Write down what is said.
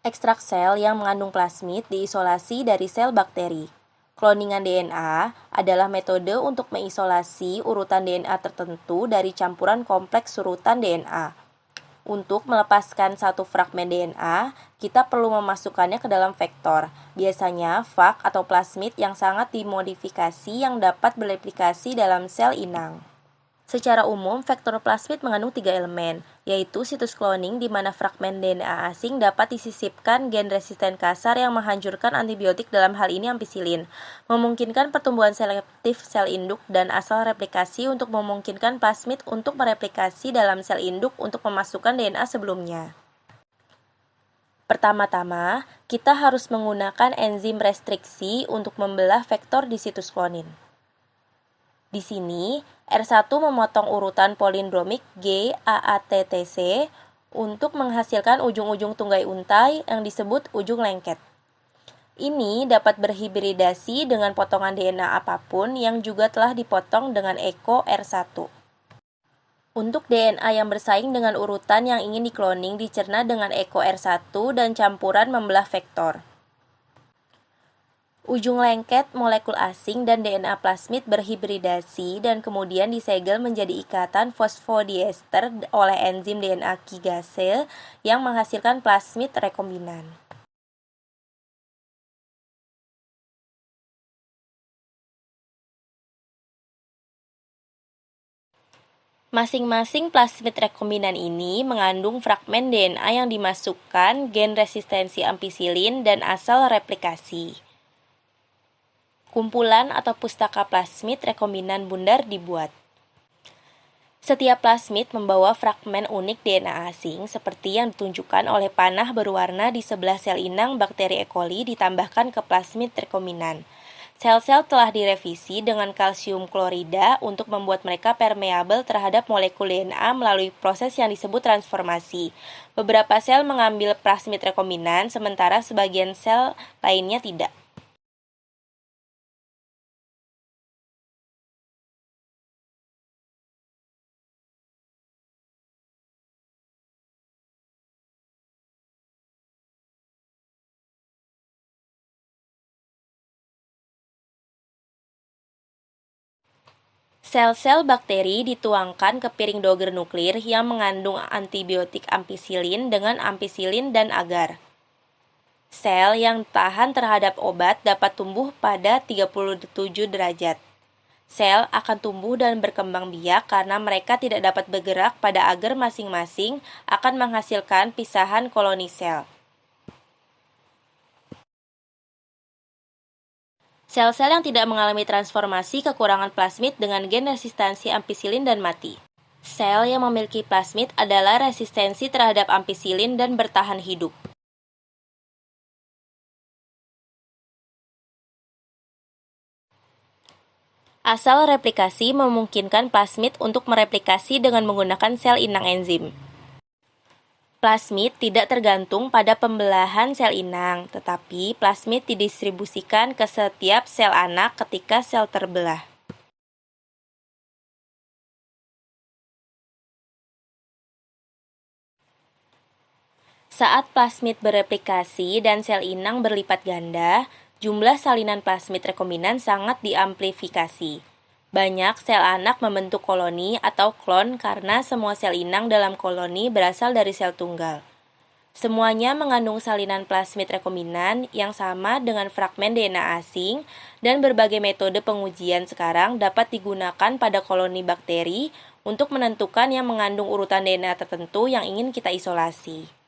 Ekstrak sel yang mengandung plasmid diisolasi dari sel bakteri. Kloningan DNA adalah metode untuk mengisolasi urutan DNA tertentu dari campuran kompleks urutan DNA. Untuk melepaskan satu fragmen DNA, kita perlu memasukkannya ke dalam vektor, biasanya fag atau plasmid yang sangat dimodifikasi yang dapat bereplikasi dalam sel inang. Secara umum, vektor plasmid mengandung 3 elemen, yaitu situs kloning di mana fragmen DNA asing dapat disisipkan gen resisten kasar yang menghancurkan antibiotik, dalam hal ini ampicillin, memungkinkan pertumbuhan selektif sel induk, dan asal replikasi untuk memungkinkan plasmid untuk mereplikasi dalam sel induk untuk memasukkan DNA sebelumnya. Pertama-tama, kita harus menggunakan enzim restriksi untuk membelah vektor di situs klonin. Di sini, R1 memotong urutan polindromik GAATTC untuk menghasilkan ujung-ujung tunggai untai yang disebut ujung lengket. Ini dapat berhibridasi dengan potongan DNA apapun yang juga telah dipotong dengan ECO R1. Untuk DNA yang bersaing dengan urutan yang ingin dikloning dicerna dengan ECO R1 dan campuran membelah vektor. Ujung lengket molekul asing dan DNA plasmid berhibridasi dan kemudian disegel menjadi ikatan fosfodiester oleh enzim DNA kigase yang menghasilkan plasmid rekombinan. Masing-masing plasmid rekombinan ini mengandung fragmen DNA yang dimasukkan gen resistensi ampicillin dan asal replikasi. Kumpulan atau pustaka plasmid rekombinan bundar dibuat. Setiap plasmid membawa fragmen unik DNA asing seperti yang ditunjukkan oleh panah berwarna di sebelah sel inang bakteri E. coli ditambahkan ke plasmid rekombinan. Sel-sel telah direvisi dengan kalsium klorida untuk membuat mereka permeabel terhadap molekul DNA melalui proses yang disebut transformasi. Beberapa sel mengambil plasmid rekombinan, sementara sebagian sel lainnya tidak. Sel-sel bakteri dituangkan ke piring Dogger nuklir yang mengandung antibiotik ampicillin dengan ampicillin dan agar. Sel yang tahan terhadap obat dapat tumbuh pada 37 derajat. Sel akan tumbuh dan berkembang biak karena mereka tidak dapat bergerak pada agar masing-masing akan menghasilkan pisahan koloni sel. Sel-sel yang tidak mengalami transformasi kekurangan plasmid dengan gen resistensi ampicillin dan mati. Sel yang memiliki plasmid adalah resistensi terhadap ampicillin dan bertahan hidup. Asal replikasi memungkinkan plasmid untuk mereplikasi dengan menggunakan sel inang enzim. Plasmid tidak tergantung pada pembelahan sel inang, tetapi plasmid didistribusikan ke setiap sel anak ketika sel terbelah. Saat plasmid bereplikasi dan sel inang berlipat ganda, jumlah salinan plasmid rekombinan sangat diamplifikasi. Banyak sel anak membentuk koloni atau klon karena semua sel inang dalam koloni berasal dari sel tunggal. Semuanya mengandung salinan plasmid rekombinan yang sama dengan fragmen DNA asing, dan berbagai metode pengujian sekarang dapat digunakan pada koloni bakteri untuk menentukan yang mengandung urutan DNA tertentu yang ingin kita isolasi.